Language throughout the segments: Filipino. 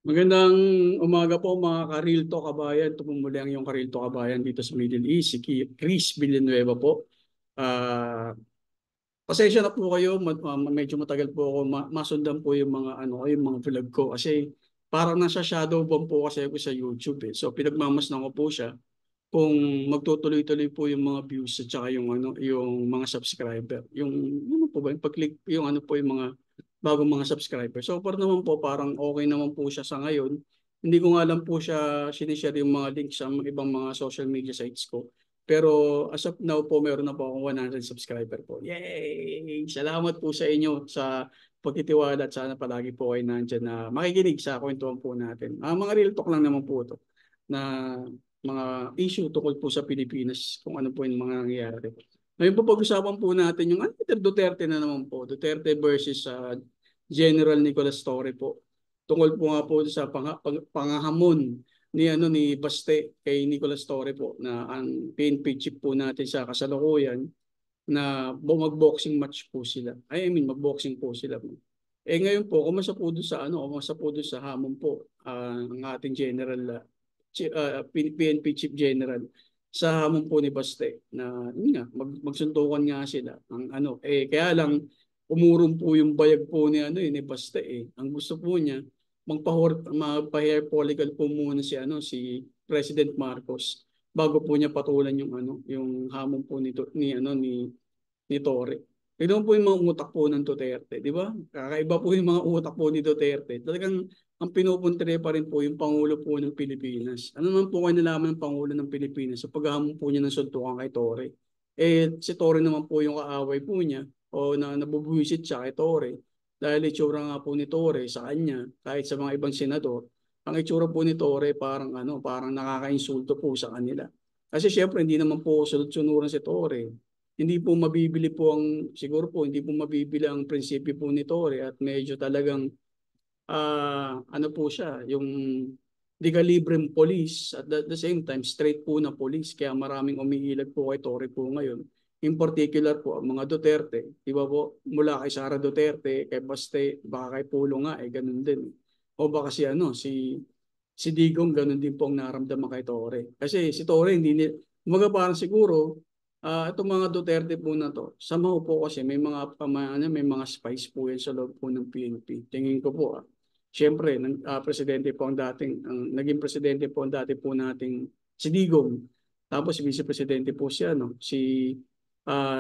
Magandang umaga po mga Karilto Kabayan. Ito po muli ang yung Karilto Kabayan dito sa Middle East, si Chris Villanueva po. Ah, Pasensya na po kayo, medyo matagal po ako masundan po yung mga yung mga vlog ko kasi parang nasa shadow ban po kasi ako sa YouTube eh. So pinagmamasdan ko po siya kung magtutuloy-tuloy po yung mga views at saka yung mga subscriber. Yung po ba yung pag-click yung po yung mga bagong mga subscriber. So far naman po parang okay naman po siya sa ngayon. Hindi ko nga lang po siya sinishare yung mga links sa ibang mga social media sites ko. Pero as of now po meron na po akong 100 subscriber po. Yay! Salamat po sa inyo sa pagtitiwala at sana palagi po kayo nandyan na makikinig sa kwentuhan po natin. Mga real talk lang naman po ito na mga issue tungkol po sa Pilipinas, kung ano po yung mga nangyayari. Ngayon po pag-usapan po natin yung Duterte na naman po. Duterte versus General Nicolas Torre po. Tungkol po nga po sa pangahamon ni Baste kay Nicolas Torre po na ang PNP chief po natin sa kasalukuyan na mag-boxing match po sila. I mean, mag-boxing po sila. Ngayon po, kumusta po doon sa kumusta po doon sa hamon po ang ating General PNP Chief General sa hamon po ni Baste na yun nga magsuntukan nga sila ang kaya lang umurong po yung bayag po ni Baste ang gusto po niya magpa-hair follicle po muna si President Marcos bago po niya patulan yung hamon po ni Torre. Tignan po yung mga utak po ng Duterte, di ba? Kakaiba po yung mga utak po ni Duterte. Talagang ang pinupuntre pa rin po yung Pangulo po ng Pilipinas. Ano naman po kayo nalaman ng Pangulo ng Pilipinas sa paghahamon po niya ng suntukan kay Torre? Si Torre naman po yung kaaway po niya o na nabubuwisit siya kay Torre. Dahil itsura nga po ni Torre sa kanya, kahit sa mga ibang senador, ang itsura po ni Torre parang nakakainsulto po sa kanila. Kasi syempre hindi naman po sunod-sunuran si Torre, hindi po mabibili po siguro po hindi po mabibili ang prinsipyo po ni Torre at medyo talagang po siya, yung di kalibreng police at the same time straight po na police kaya maraming umiilag po kay Torre po ngayon. In particular po ang mga Duterte, di ba po, mula kay Sara Duterte, kay Baste, baka kay Pulo nga ganun din. O baka si Digong ganun din po ang naramdaman kay Torre. Kasi si Torre hindi ni kumaga parang siguro itong mga Duterte po na to, somehow po kasi may mga spies po yan sa loob po ng PNP. Tingin ko po Siyempre, presidente po naging presidente po ang dati po nating si Digong. Tapos vice presidente po si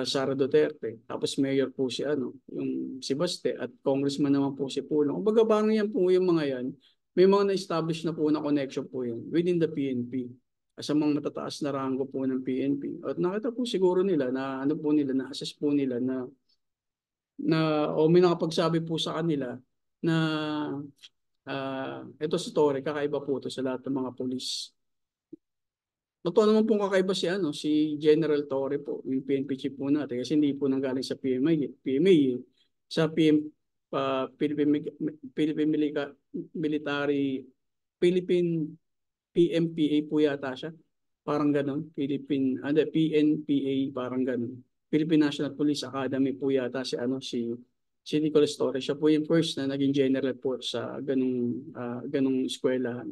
Sara Duterte. Tapos mayor po yung si Baste at congressman naman po si Pulong. Kumbaga parang yan po yung mga yan. May mga na-establish na po na connection po yan within the PNP sa mga matataas na rango po ng PNP. At nakita po siguro nila na na-assess po nila o may nakapagsabi po sa kanila na ito si Torre, kakaiba po ito sa lahat ng mga polis. Totoo naman pong kakaiba si General Torre po, yung PNP chief po natin, kasi hindi po nanggaling sa sa Philippine Philippine PMPA po yata siya. Parang ganun. PNPA, parang ganun. Philippine National Police Academy po yata si Nicolas Torres. Siya po yung first na naging general po sa ganung eskwelahan.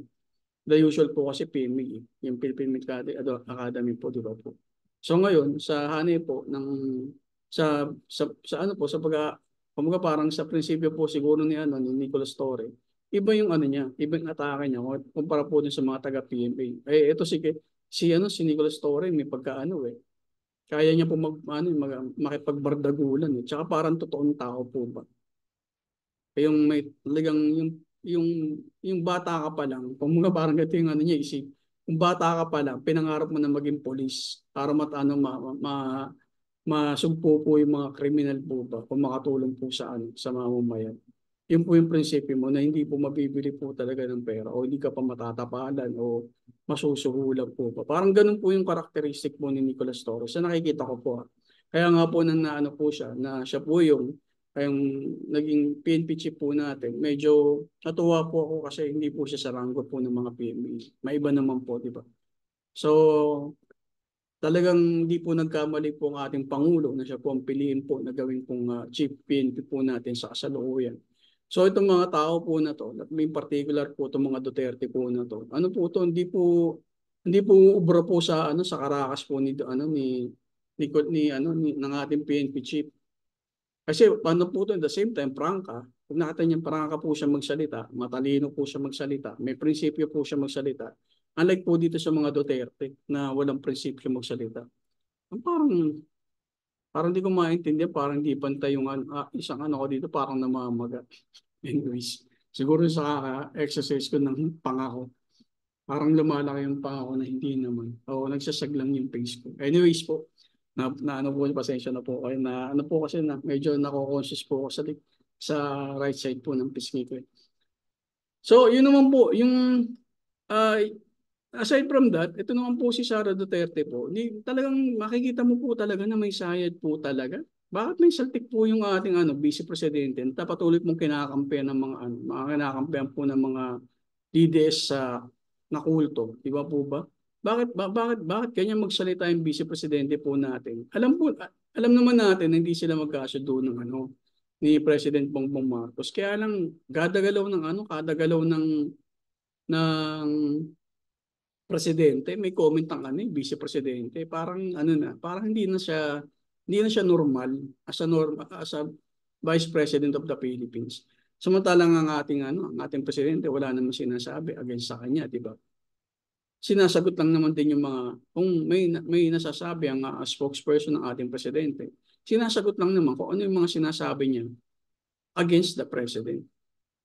The usual po kasi PME, yung Philippine Military Academy po, di ba po? So ngayon, sa hanay po sa sa kumbaga parang sa prinsipyo po siguro ni Nicolas Torre, iba yung niya, iba yung atake niya kumpara po dun sa mga taga PMA. Ito si Nicolas Torre may kaya niya po makipagbardagulan Tsaka parang totoong tao po ba. Yung may talagang yung yung bata ka pa lang, kung mga parang ito yung niya isip. Kung bata ka pa lang, pinangarap mo na maging polis para masumpo po yung mga kriminal po ba kung makatulong po sa mamamayan. Yun po yung prinsipyo mo na hindi po mabibili po talaga ng pera o hindi ka pa matatapalan o masusuhulan po pa. Parang ganun po yung karakteristik po ni Nicolas Torres. Sa nakikita ko po. Kaya nga po nang naano po siya na siya po yung naging PNP chief po natin. Medyo natuwa po ako kasi hindi po siya sa ranggo po ng mga PNP. Maiba naman po, di ba? So, talagang hindi po nagkamali po ang ating Pangulo na siya po ang piliin po na gawin pong chief PNP po natin sa kasalukuyan. So itong mga tao po na to, in particular po itong mga Duterte po na to, ano po to, hindi po ubra po sa ano sa Caracas po ni ano ni ng ating PNP chief. Kasi ano po to, at the same time prangka. Kung nakita niyo prangka po siya magsalita, matalino po siya magsalita, may prinsipyo po siya magsalita. Unlike po dito sa mga Duterte na walang prinsipyo magsalita. Parang parang hindi ko maintindihan, parang hindi pantay yung isang ano ko dito, parang namamaga. Anyways, siguro sa exercise ko ng pangako, parang lumalaki yung pangako na hindi naman. O nagsasaglang yung face ko. Anyways po, na ano po, pasensya na po kayo na ano po kasi na medyo nako-conscious po ako sa right side po ng pisngi ko. So, yun naman po, yung uh, aside from that, ito naman po si Sara Duterte po, talagang makikita mo po talaga na may sayad po talaga. Bakit may saltik po yung ating Vice Presidente na patuloy mong kinakampihan ng mga kinakampihan po ng mga DDS sa nakulto, di ba po ba? Bakit ganyan magsalita yung Vice Presidente po natin? Alam naman natin na hindi sila magkasundo ng ni President Bongbong Marcos. Kaya lang kadagalaw ng presidente, may comment ang vice presidente, parang parang hindi na siya normal as a vice president of the Philippines. Samantalang ang ating presidente wala namang sinasabi against sa kanya, di ba? Sinasagot lang naman din yung mga kung may nasasabi ang spokesperson ng ating presidente. Sinasagot lang naman kung ano yung mga sinasabi niya against the president.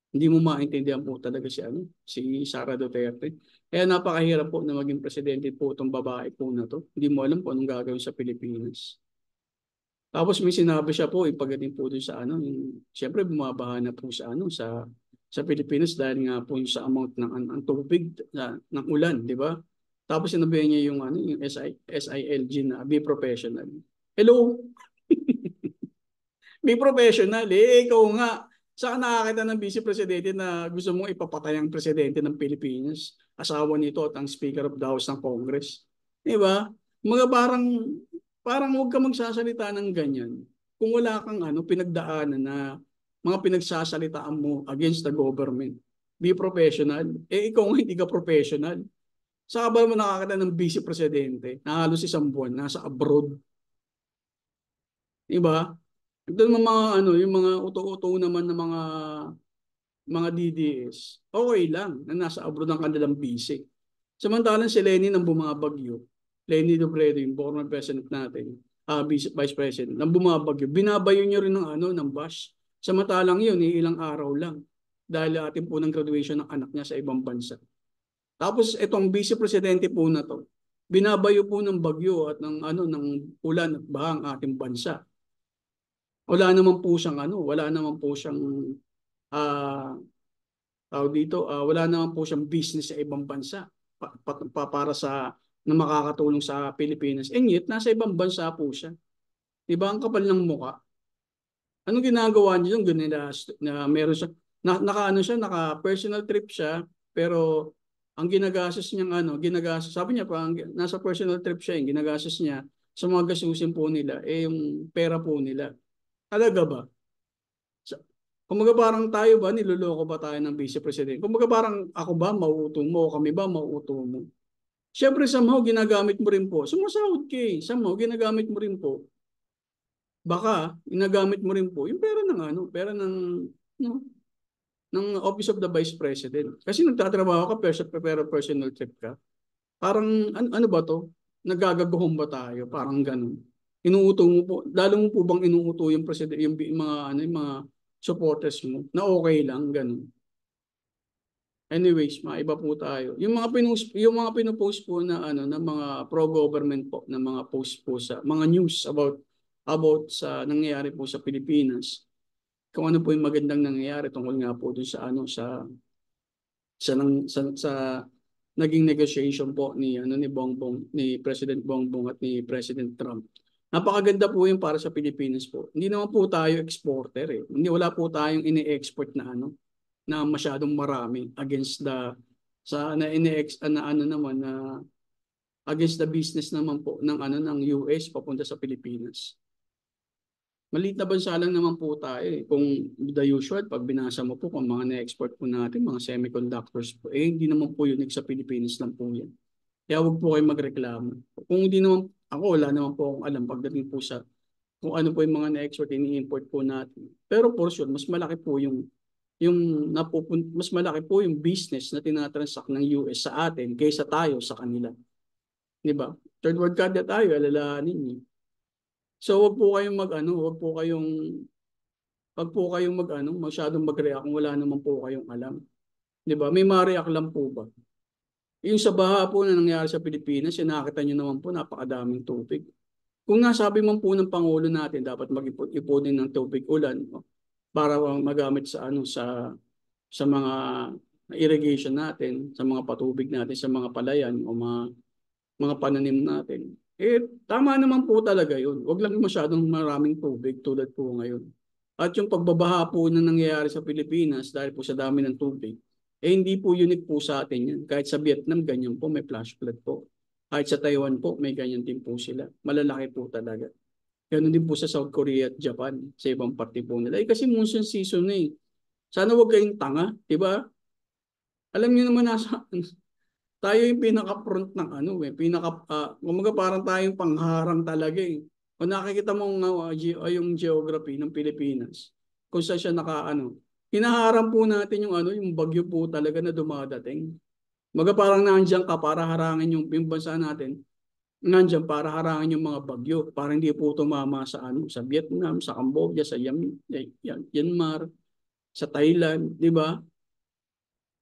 Hindi mo maintindihan po talaga si Sara Duterte. Kaya napakahirap po na maging presidente po itong babae po na to. Hindi mo alam kung anong gagawin sa Pilipinas. Tapos may sinabi siya po, pagdating po doon sa siyempre bumabaha na po sa Pilipinas dahil nga po sa amount ng tubig ng ulan, di ba? Tapos sinabihan niya yung SILG na be professional. Hello? Be professional ikaw nga. Saan nakakita ng vice presidente na gusto mong ipapatay ang presidente ng Pilipinas? Asawa nito at ang Speaker of the House ng Congress. Di ba? Mga parang huwag ka magsasalita ng ganyan. Kung wala kang pinagdaanan na mga pinagsasalitaan mo against the government. Be professional. Ikaw nga hindi ka professional. Saan ba mo nakakita ng vice presidente na halos isang buwan nasa abroad? Di ba? Doon yung mga uto-uto naman ng mga DDS, okay lang na nasa abroad ang kanilang basic. Samantalang si Lenny nang bumabagyo, Lenny Robredo, yung former president natin, vice president, nang bumabagyo, binabayo niyo rin ng bus. Samantalang yun, ilang araw lang dahil atin po ng graduation ng anak niya sa ibang bansa. Tapos itong vice presidente po na to, binabayo po ng bagyo at ng ulan at baha ang ating bansa. Wala naman po siyang ah wala naman po siyang business sa ibang bansa para na makakatulong sa Pilipinas. And yet, nasa ibang bansa po siya. Diba ang kapal ng muka? Anong ginagawa niyo yung na meron siya, naka personal trip siya, pero ang sabi niya pa, nasa personal trip siya, yung ginagastos niya sa mga gasusin po nila, yung pera po nila. Talaga ba? Kumbaga parang tayo ba, niloloko ba tayo ng Vice President? Kumbaga parang ako ba, mauuto mo, kami ba, mauuto mo? Siyempre, somehow, ginagamit mo rin po. Sumasahod ka somehow, ginagamit mo rin po. Baka, ginagamit mo rin po yung pera pera ng Office of the Vice President. Kasi nagtatrabaho ka, pero personal trip ka. Parang, ano ba to? Nagagaguhom ba tayo? Parang ganun. Inuuto mo po, lalo mo po bang inuuto yung president, yung mga supporters mo na okay lang, ganun. Anyways, maiba po tayo. Yung mga pinopost po na na mga pro-government po, na mga post po sa mga news about sa nangyayari po sa Pilipinas. Kung ano po yung magandang nangyayari tungkol nga po dun sa naging negotiation po ni President Bongbong at ni President Trump. Napakaganda po yung para sa Pilipinas po. Hindi naman po tayo exporter Hindi wala po tayong ini-export na masyadong marami against against the business naman po ng US papunta sa Pilipinas. Maliit na bansa lang naman po tayo eh. Kung the usual, pag binasa mo po kung mga na-export po natin, mga semiconductors po, eh hindi naman po yun sa Pilipinas lang po yan. Kaya huwag po kayong magreklamo. Kung hindi naman, ako wala naman po akong alam pagdating po sa kung ano po yung mga na-export, ini-import po natin. Pero for sure, mas malaki po mas malaki po yung business na tinatransact ng US sa atin kaysa tayo sa kanila. Di ba? Third world country tayo, alalahanin niyo. So wag po kayong masyadong mag-react kung wala naman po kayong alam. 'Di ba? May ma-react lang po ba? Yung sa baha po na nangyari sa Pilipinas, nakita niyo naman po napakadaming tubig. Kung nasabi man po ng Pangulo natin dapat mag-ipon din ng tubig ulan no? Para magamit sa mga irrigation natin, sa mga patubig natin, sa mga palayan o mga pananim natin. Eh, tama naman po talaga yun. Huwag lang masyadong maraming tubig tulad po ngayon. At yung pagbabaha po na nangyayari sa Pilipinas dahil po sa dami ng tubig, eh hindi po unique po sa atin yan. Kahit sa Vietnam, ganyan po, may flash flood po. Kahit sa Taiwan po, may ganyan din po sila. Malalaki po talaga. Ganun din po sa South Korea at Japan, sa ibang parte po nila. Eh kasi monsoon season na eh. Sana huwag kayong tanga, di ba? Alam niyo naman tayo yung pinaka-front ng kumaga parang tayong pangharang talaga eh. Kung nakikita mo yung geography ng Pilipinas, kung saan siya hinaharang po natin yung bagyo po talaga na dumadating. Kumaga parang nandiyan ka para harangin yung bansa natin, nandiyan para harangin yung mga bagyo, para hindi po tumama sa Vietnam, sa Cambodia, sa Myanmar, sa Thailand, di ba?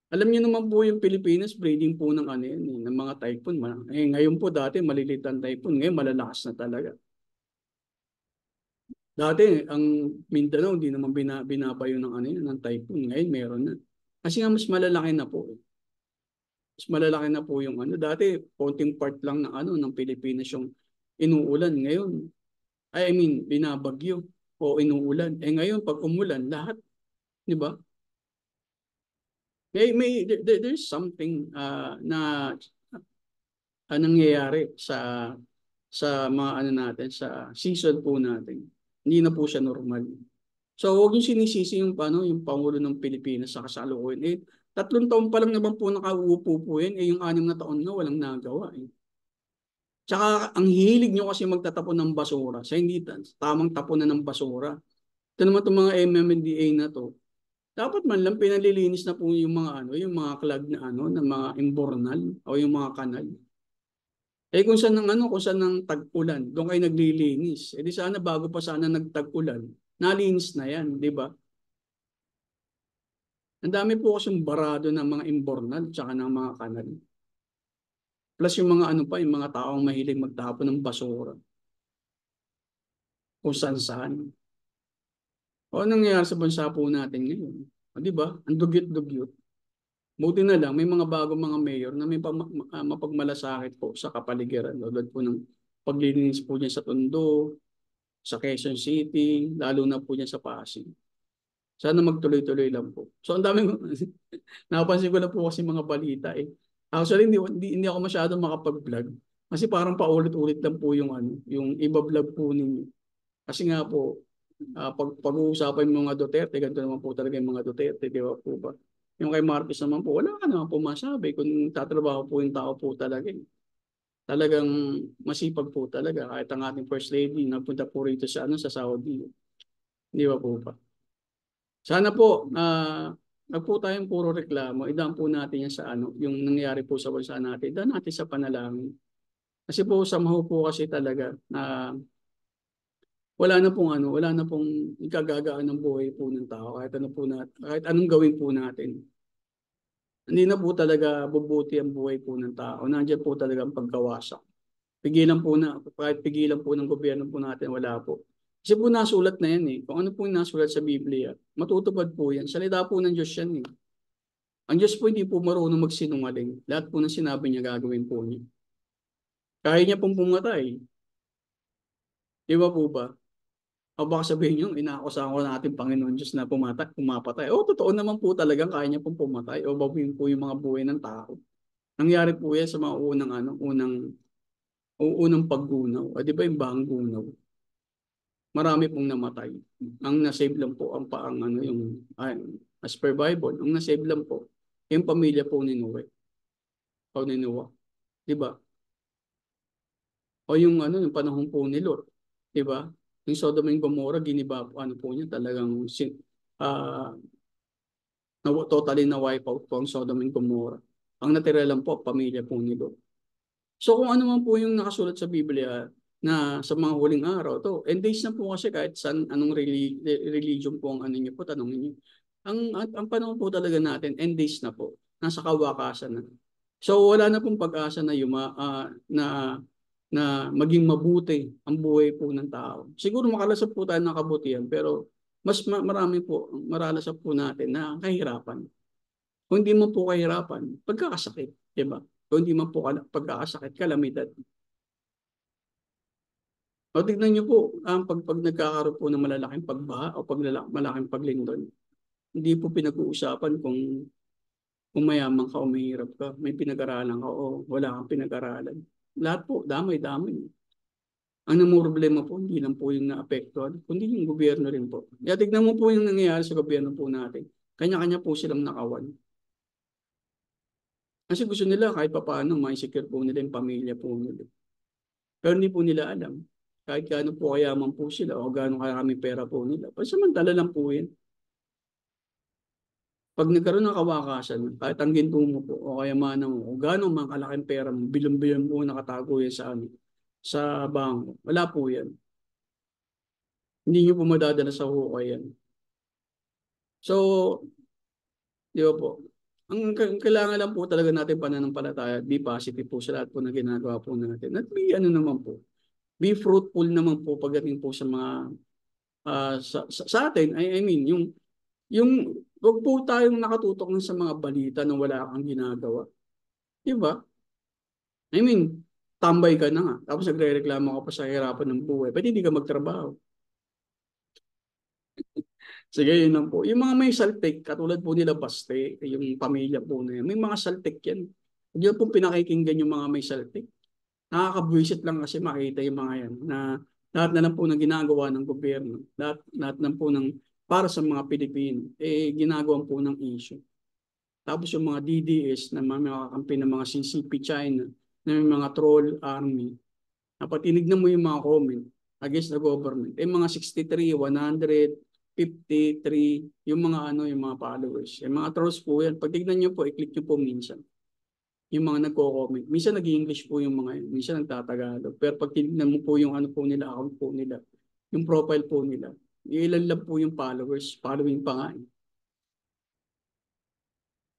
Alam niyo naman po yung Pilipinas, breeding po ng ng mga typhoon. Eh, ngayon po dati maliliit ang typhoon, ngayon malalakas na talaga. Dati ang Mindanao hindi naman binabayo ng typhoon, ngayon meron na. Kasi nga mas malalaki na po. Mas malalaki na po yung dati konting part lang ng Pilipinas yung inuulan ngayon. I mean, binabagyo o inuulan. Eh ngayon pag umulan lahat, 'di ba? There's something na nangyayari sa mga natin, sa season po natin. Hindi na po siya normal. So, huwag yung sinisisi yung Pangulo ng Pilipinas sa kasalukuyan. Eh, 3 taon pa lang naman po nakauupo po yan. Eh, yung 6 na taon na walang nagawa. Eh. Tsaka, ang hilig nyo kasi magtatapon ng basura sa hindi tamang tapunan ng basura. Ito naman itong mga MMDA na to. Dapat man lang pinalilinis na po yung mga clog na ng mga imbornal o yung mga kanal. Eh kung saan ng tag-ulan, doon kayo naglilinis. Eh di sana bago pa sana nagtag-ulan, nalinis na yan, di ba? Ang dami po kasing barado ng mga imbornal tsaka ng mga kanal. Plus yung mga yung mga taong mahilig magtapon ng basura. Kung saan-saan. O anong nangyayari sa bansa po natin ngayon? O, di ba? Ang dugyot-dugyot. Buti na lang, may mga bagong mga mayor na may mapagmalasakit po sa kapaligiran. Tulad po ng paglilinis po niya sa Tondo, sa Quezon City, lalo na po niya sa Pasig. Sana magtuloy-tuloy lang po. So ang dami, napansin ko na po kasi mga balita eh. Actually, hindi ako masyadong makapag-vlog. Kasi parang paulit-ulit lang po yung iba-vlog po ninyo. Kasi nga po, pag-uusapan yung mga Duterte, ganito naman po talaga yung mga Duterte, di ba po ba? Yung kay Marcos naman po, wala ka naman po masabi kung tatrabaho po yung tao po talaga. Talagang masipag po talaga. Kahit ang ating First Lady, nagpunta po rito sa Saudi. Di ba po ba? Sana po, wag po tayong puro reklamo. Idaan po natin yan sa yung nangyari po sa bansa natin. Idaan natin sa panalangin. Kasi po, somehow po kasi talaga na wala na pong ikagagaan ng buhay po ng tao kahit anong gawin po natin. Hindi na po talaga bubuti ang buhay po ng tao. Nandiyan po talaga ang pagkawasak. Kahit pigilan po ng gobyerno po natin, wala po. Kasi po nasulat na yan eh. Kung ano po yung nasulat sa Biblia, matutupad po yan. Salita po ng Diyos yan eh. Ang Diyos po hindi po marunong magsinungaling. Lahat po ng sinabi niya gagawin po niya. Kaya niya pong pumatay. Di ba po ba? O baka sabihin nyo, inaakusahan ko natin Panginoon Diyos na pumapatay. O totoo naman po talagang kaya niya pong pumatay o babuin po yung mga buhay ng tao. Nangyari po yan sa mga unang paggunaw. O di ba yung bahang gunaw? marami pong namatay. Ang nasave lang po ang ano yung as per Bible, ang nasave lang po yung pamilya po ni Noe o ni Noah, 'di ba? O yung ano yung panahon po ni Lot, 'di ba? Yung Sodom and Gomorrah giniba po ano po niya talagang ah totally na wipe out po ang Sodom and Gomorrah. Ang natira lang po pamilya po ni Lot. So kung ano man po yung nakasulat sa Biblia na sa mga huling araw to, and days na po kasi kahit saan anong religion po ang ano niyo po tanongin niyo. Ang panahon po talaga natin end days na po. Nasa kawakasan na. So wala na pong pag-asa na na maging mabuti ang buhay po ng tao. Siguro makalasap po tayo ng kabutihan pero marami po maralasap po natin na kahirapan. Kung hindi mo po kahirapan, pagkakasakit, di ba? Kung hindi man po pagkakasakit, kalamidad. O tignan niyo po, pag nagkakaroon po ng malalaking pagbaha o malaking paglindol, hindi po pinag-uusapan kung mayaman ka o mahirap ka, may pinag-aralan ka o wala kang pinag-aralan. Lahat po, damay-damay. Ang namang problema po, hindi lang po yung naapektuhan, kundi yung gobyerno rin po. Kaya tignan mo po yung nangyayari sa gobyerno po natin. Kanya-kanya po silang nakawan. Kasi gusto nila kahit papaano ma-secure po nila yung pamilya po nila. Pero hindi po nila alam. Kahit gaano po kayaman po sila o gaano karami pera po nila. Pansamantala lang po yan. Pag nagkaroon ng kawakasan, kahit ang ginto mo po o kayamanan mo, o gaano mga kalaking pera mo, bilyon-bilyon po nakatago yan sa bangko. Wala po yan. Hindi nyo po madadala sa hukay yan. So, di ba po? Ang kailangan lang po talaga natin pananampalataya, be positive po sa lahat po na ginagawa po natin. At be ano naman po, be fruitful naman po pagdating po sa mga sa atin. I mean, yung wag po tayong nakatutok sa mga balita na wala kang ginagawa. Di ba? I mean, tambay ka na nga. Tapos nagre-reklamo ka pa sa hirapan ng buhay. Pwede hindi ka magtrabaho. Sige, yun lang po. Yung mga may saltik, katulad po nila Baste, yung pamilya po na yan, may mga saltik yan. Hindi po pinakikinggan yung mga may saltik. Nakakabwisit lang kasi makita yung mga yan na lahat na lang po ng ginagawa ng gobyerno, lahat na po ng para sa mga Pilipino, ginagawa po ng issue. Tapos yung mga DDS na mga kakampi ng mga CCP China, na may mga troll army, dapat tinignan mo yung mga comment against the government. Mga 63, 153, yung mga yung mga followers. Yung mga trolls po yan. Pag tignan nyo po, i-click nyo po minsan. Yung mga nagko-comment. Minsan nag-English po yung mga yun. Minsan nagtatagalog. Pero pag tinignan mo po yung ano po nila, account po nila, yung profile po nila, ilan lang po yung followers, following pa nga.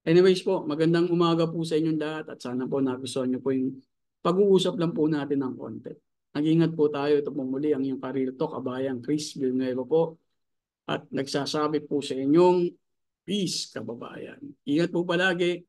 Anyways po, magandang umaga po sa inyong lahat at sana po nagustuhan nyo po yung pag-uusap lang po natin ng konti. Nag-ingat po tayo. Ito po muli ang iyong Career Talk, kabayan Chris Villanueva po. At nagsasabi po sa inyong peace, kababayan. Ingat po palagi.